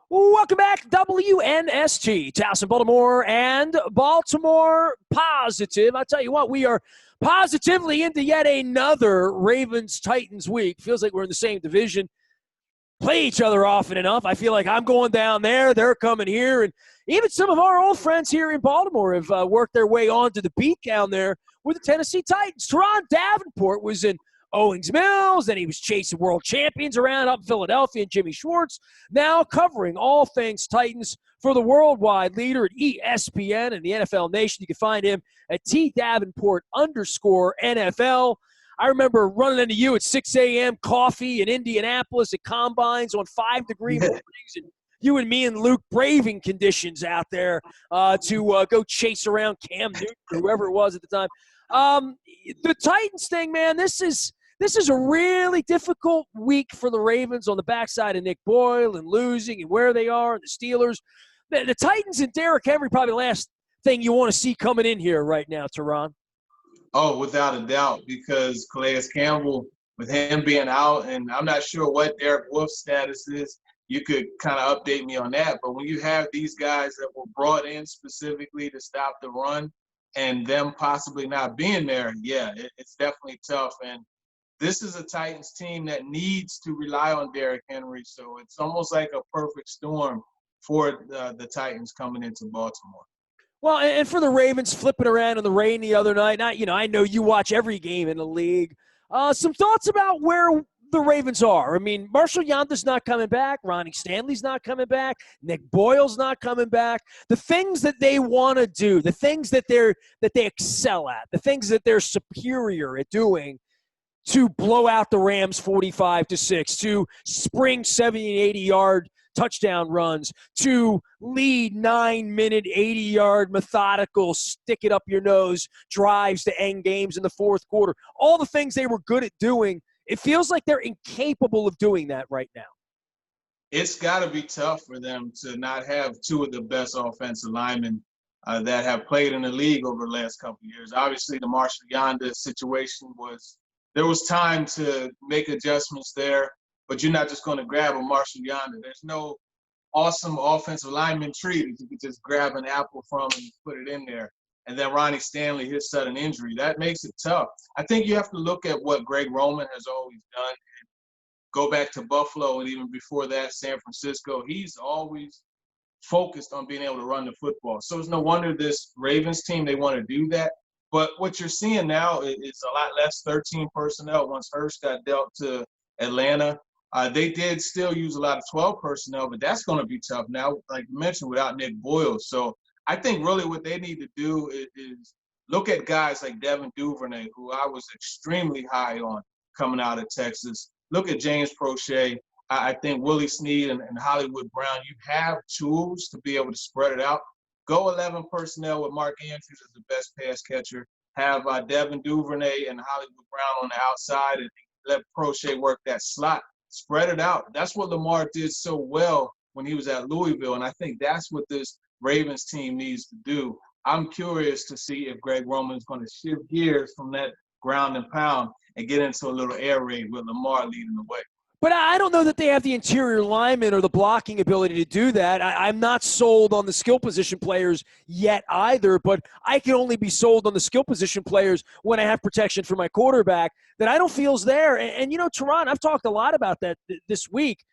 Welcome back, WNST, Towson, Baltimore, and Baltimore Positive. I tell you what, we are positively into yet another Ravens-Titans week. Feels like we're in the same division. Play each other often enough. I feel like I'm going down there, they're coming here, and even some of our old friends here in Baltimore have worked their way onto the beat down there with the Tennessee Titans. Turron Davenport was in Owings Mills, then he was chasing world champions around up in Philadelphia, and Jimmy Schwartz, now covering all things Titans for the worldwide leader at ESPN and the NFL Nation. You can find him at @Davenport_NFL. I remember running into you at 6 a.m. coffee in Indianapolis at Combines on 5-degree mornings, and you and me and Luke braving conditions out there to go chase around Cam Newton or whoever it was at the time. The Titans thing, man, this is a really difficult week for the Ravens on the backside of Nick Boyle and losing and where they are and the Steelers. The Titans and Derrick Henry probably the last thing you want to see coming in here right now, Turron. Oh, without a doubt, because Calais Campbell, with him being out, and I'm not sure what Derek Wolf's status is, you could kind of update me on that. But when you have these guys that were brought in specifically to stop the run and them possibly not being there, yeah, it's definitely tough. And this is a Titans team that needs to rely on Derrick Henry. So it's almost like a perfect storm for the Titans coming into Baltimore. Well, and for the Ravens flipping around in the rain the other night, I know you watch every game in the league. Some thoughts about where the Ravens are. I mean, Marshall Yanda's not coming back. Ronnie Stanley's not coming back. Nick Boyle's not coming back. The things that they want to do, the things that they excel at, the things that they're superior at doing, to blow out the Rams 45-6, to spring 70 and 80-yard touchdown runs, to lead 9-minute, 80-yard methodical, stick it up your nose drives to end games in the fourth quarter. All the things they were good at doing, it feels like they're incapable of doing that right now. It's got to be tough for them to not have two of the best offensive linemen that have played in the league over the last couple of years. Obviously, the Marshall Yanda situation there was time to make adjustments there, but you're not just going to grab a Marshall Yanda. There's no awesome offensive lineman tree that you could just grab an apple from and put it in there. And then Ronnie Stanley, his sudden injury, that makes it tough. I think you have to look at what Greg Roman has always done and go back to Buffalo, and even before that, San Francisco. He's always focused on being able to run the football. So it's no wonder this Ravens team, they want to do that. But what you're seeing now is a lot less 13 personnel once Hurst got dealt to Atlanta. They did still use a lot of 12 personnel, but that's going to be tough now, like you mentioned, without Nick Boyle. So I think really what they need to do is look at guys like Devin Duvernay, who I was extremely high on coming out of Texas. Look at James Prochet. I think Willie Snead and Hollywood Brown, you have tools to be able to spread it out. Go 11 personnel with Mark Andrews as the best pass catcher. Have Devin Duvernay and Hollywood Brown on the outside and let Prochet work that slot. Spread it out. That's what Lamar did so well when he was at Louisville, and I think that's what this Ravens team needs to do. I'm curious to see if Greg Roman's going to shift gears from that ground and pound and get into a little air raid with Lamar leading the way. But I don't know that they have the interior linemen or the blocking ability to do that. I'm not sold on the skill position players yet either, but I can only be sold on the skill position players when I have protection for my quarterback that I don't feel is there. And Turron, I've talked a lot about that this week.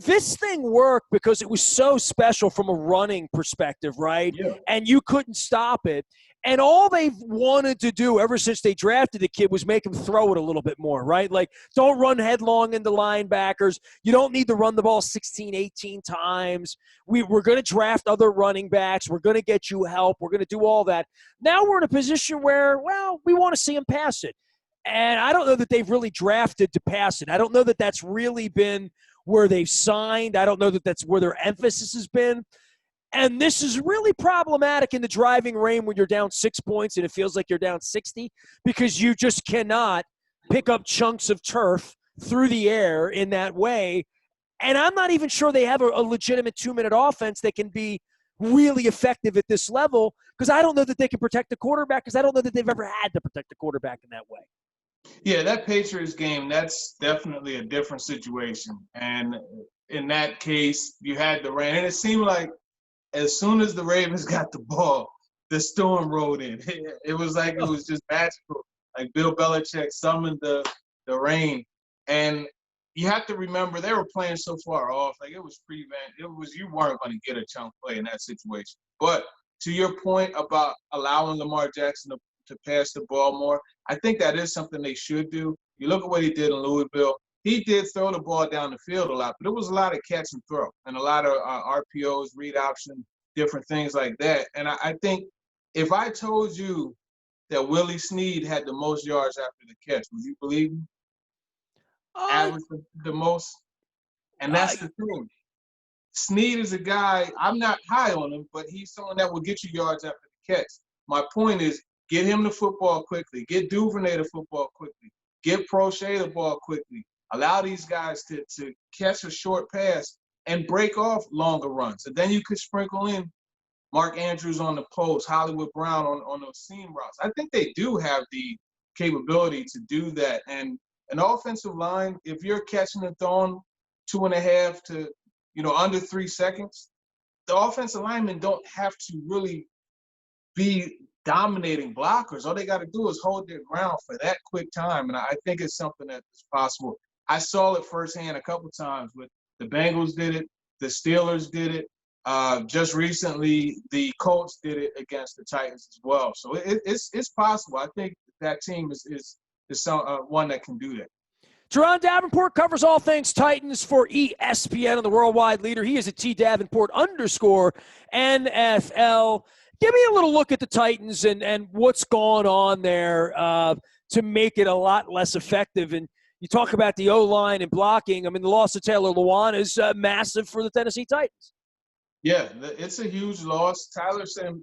This thing worked because it was so special from a running perspective, right? Yeah. And you couldn't stop it. And all they've wanted to do ever since they drafted the kid was make him throw it a little bit more, right? Like, don't run headlong into linebackers. You don't need to run the ball 16, 18 times. We're going to draft other running backs. We're going to get you help. We're going to do all that. Now we're in a position where, well, we want to see him pass it. And I don't know that they've really drafted to pass it. I don't know that that's really been where they've signed. I don't know that that's where their emphasis has been. And this is really problematic in the driving rain when you're down 6 points and it feels like you're down 60 because you just cannot pick up chunks of turf through the air in that way. And I'm not even sure they have a legitimate 2-minute offense that can be really effective at this level because I don't know that they can protect the quarterback because I don't know that they've ever had to protect the quarterback in that way. Yeah, that Patriots game, that's definitely a different situation. And in that case, you had the rain. And it seemed like as soon as the Ravens got the ball, the storm rolled in. It was like it was just magical. Like Bill Belichick summoned the rain. And you have to remember they were playing so far off. Like it was prevent. It was you weren't going to get a chunk play in that situation. But to your point about allowing Lamar Jackson to pass the ball more, I think that is something they should do. You look at what he did in Louisville. He did throw the ball down the field a lot, but it was a lot of catch and throw and a lot of RPOs, read option, different things like that. And I think if I told you that Willie Snead had the most yards after the catch, would you believe me? Average the most? And that's the thing. Snead is a guy, I'm not high on him, but he's someone that will get you yards after the catch. My point is, get him the football quickly. Get Duvernay the football quickly. Get Prochet the ball quickly. Allow these guys to catch a short pass and break off longer runs. And then you could sprinkle in Mark Andrews on the post, Hollywood Brown on those seam routes. I think they do have the capability to do that. And an offensive line, if you're catching and throwing 2.5 to under 3 seconds, the offensive linemen don't have to really be dominating blockers. All they got to do is hold their ground for that quick time. And I think it's something that is possible. I saw it firsthand a couple times. With the Bengals did it. The Steelers did it. Just recently, the Colts did it against the Titans as well. So it's possible. I think that team is one that can do that. Turron Davenport covers all things Titans for ESPN and the worldwide leader. He is at _Davenport_NFL. Give me a little look at the Titans and what's going on there to make it a lot less effective. And you talk about the O-line and blocking. I mean, the loss of Taylor Lewan is massive for the Tennessee Titans. Yeah, it's a huge loss. Tyson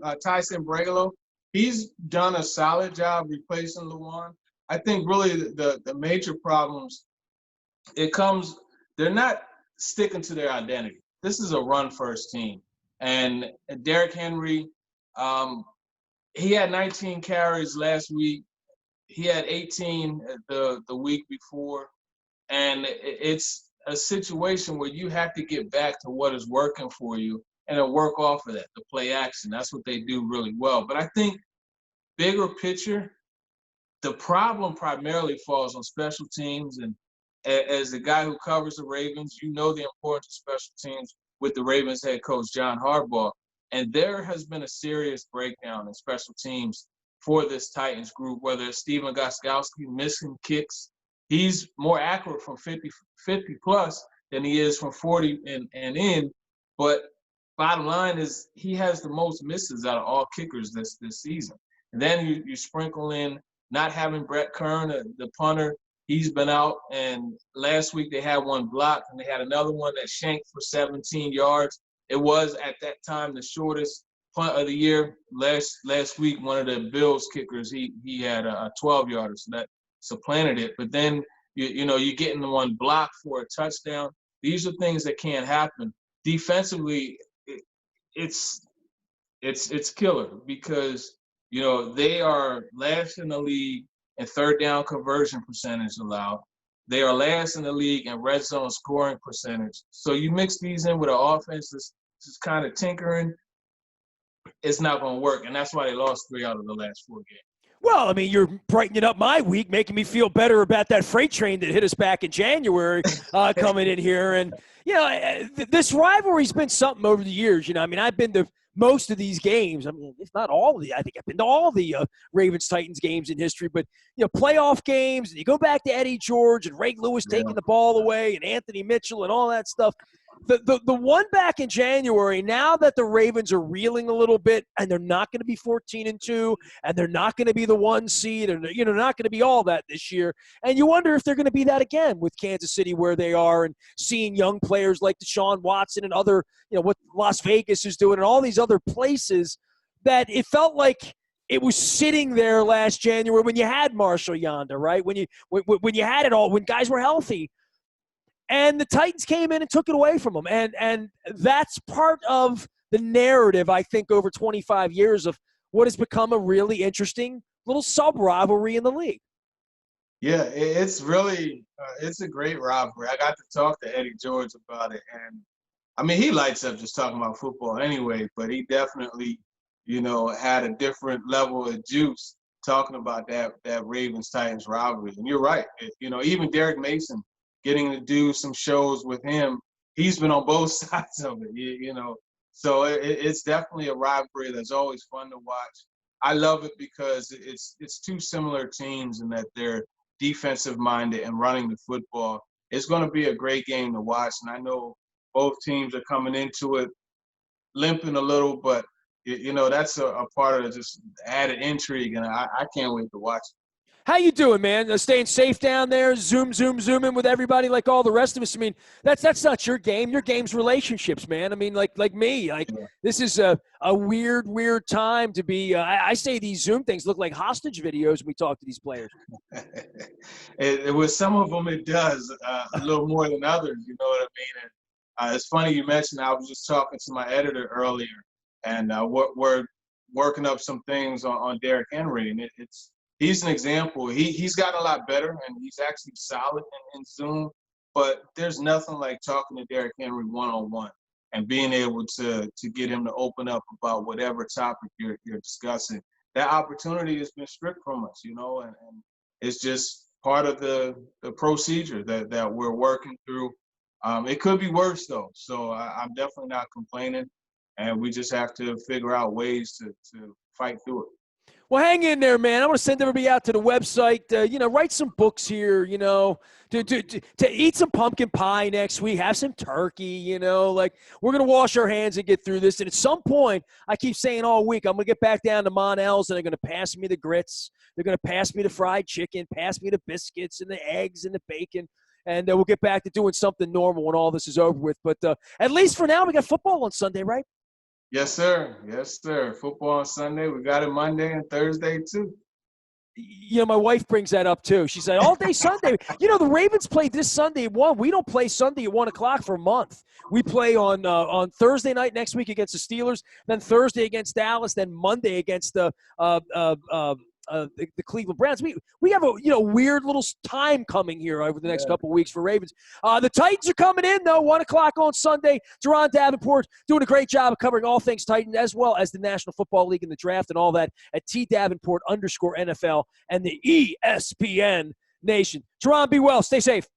Bregalo, he's done a solid job replacing Lewan. I think really the major problems, they're not sticking to their identity. This is a run-first team. And Derrick Henry, he had 19 carries last week. He had 18 the week before. And it's a situation where you have to get back to what is working for you and then work off of that, the play action. That's what they do really well. But I think bigger picture, the problem primarily falls on special teams. And as the guy who covers the Ravens, you know the importance of special teams with the Ravens head coach, John Harbaugh. And there has been a serious breakdown in special teams for this Titans group, whether it's Steven Gostkowski missing kicks. He's more accurate from 50 plus than he is from 40 and in. But bottom line is he has the most misses out of all kickers this season. And then you sprinkle in not having Brett Kern, the punter. He's been out, and last week they had one blocked, and they had another one that shanked for 17 yards. It was, at that time, the shortest punt of the year. Last week, one of the Bills kickers, he had a 12-yarder, so that supplanted it. But then, you're getting the one blocked for a touchdown. These are things that can't happen. Defensively, it's killer because they are last in the league in third down conversion percentage allowed. They are last in the league in red zone scoring percentage. So you mix these in with an offense that's just kind of tinkering, it's not going to work. And that's why they lost 3 out of the last 4 games. Well, I mean, you're brightening up my week, making me feel better about that freight train that hit us back in January coming in here. And, this rivalry's been something over the years. I mean, I've been to most of these games. I mean, if not all of the, I think I've been to all the Ravens-Titans games in history. But, playoff games, and you go back to Eddie George and Ray Lewis taking the ball away and Anthony Mitchell and all that stuff. The one back in January, now that the Ravens are reeling a little bit and they're not going to be 14-2 and they're not going to be the 1 seed and they're not going to be all that this year, and you wonder if they're going to be that again with Kansas City where they are and seeing young players like Deshaun Watson and other, what Las Vegas is doing and all these other places, that it felt like it was sitting there last January when you had Marshall Yonder, right? When you had it all, when guys were healthy. And the Titans came in and took it away from them. And that's part of the narrative, I think, over 25 years of what has become a really interesting little sub-rivalry in the league. Yeah, it's really it's a great rivalry. I got to talk to Eddie George about it, and I mean he lights up just talking about football anyway. But he definitely, had a different level of juice talking about that Ravens Titans rivalry. And you're right. Even Derek Mason getting to do some shows with him, he's been on both sides of it. So it's definitely a rivalry that's always fun to watch. I love it because it's two similar teams in that they're defensive minded and running the football. It's going to be a great game to watch, and I know both teams are coming into it limping a little, but that's a part of just added intrigue, and I can't wait to watch it. How you doing, man? Staying safe down there, zooming with everybody like all the rest of us. I mean, that's not your game. Your game's relationships, man. I mean, like me, this is a weird time to be. I say these Zoom things look like hostage videos when we talk to these players. With some of them, it does a little more than others. You know what I mean? And it's funny you mentioned. I was just talking to my editor earlier, and we're working up some things on Derrick Henry, and he's an example. He's gotten a lot better, and he's actually solid in Zoom. But there's nothing like talking to Derrick Henry one-on-one and being able to get him to open up about whatever topic you're discussing. That opportunity has been stripped from us, and it's just part of the procedure that we're working through. It could be worse, though. So I'm definitely not complaining, and we just have to figure out ways to fight through it. Well, hang in there, man. I'm going to send everybody out to the website. Write some books here, to eat some pumpkin pie next week, have some turkey, like we're going to wash our hands and get through this. And at some point, I keep saying all week, I'm going to get back down to Monell's and they're going to pass me the grits. They're going to pass me the fried chicken, pass me the biscuits and the eggs and the bacon. And we'll get back to doing something normal when all this is over with. But at least for now, we got football on Sunday, right? Yes, sir. Yes, sir. Football on Sunday. We got it Monday and Thursday, too. My wife brings that up, too. She said, all day Sunday. The Ravens play this Sunday at 1. We don't play Sunday at 1 o'clock for a month. We play on Thursday night next week against the Steelers, then Thursday against Dallas, then Monday against the Cleveland Browns. We have a weird little time coming here over the next couple of weeks for Ravens. The Titans are coming in though, 1 o'clock on Sunday. Turron Davenport doing a great job of covering all things Titan as well as the National Football League and the draft and all that at @TDavenport_NFL and the ESPN Nation. Turron, be well. Stay safe.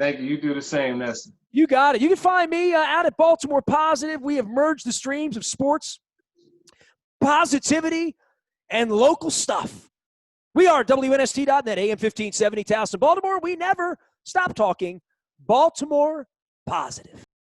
Thank you. You do the same, Nestor. You got it. You can find me out at Baltimore Positive. We have merged the streams of sports, positivity, and local stuff. We are WNST.net, AM 1570, Towson, Baltimore. We never stop talking Baltimore positive.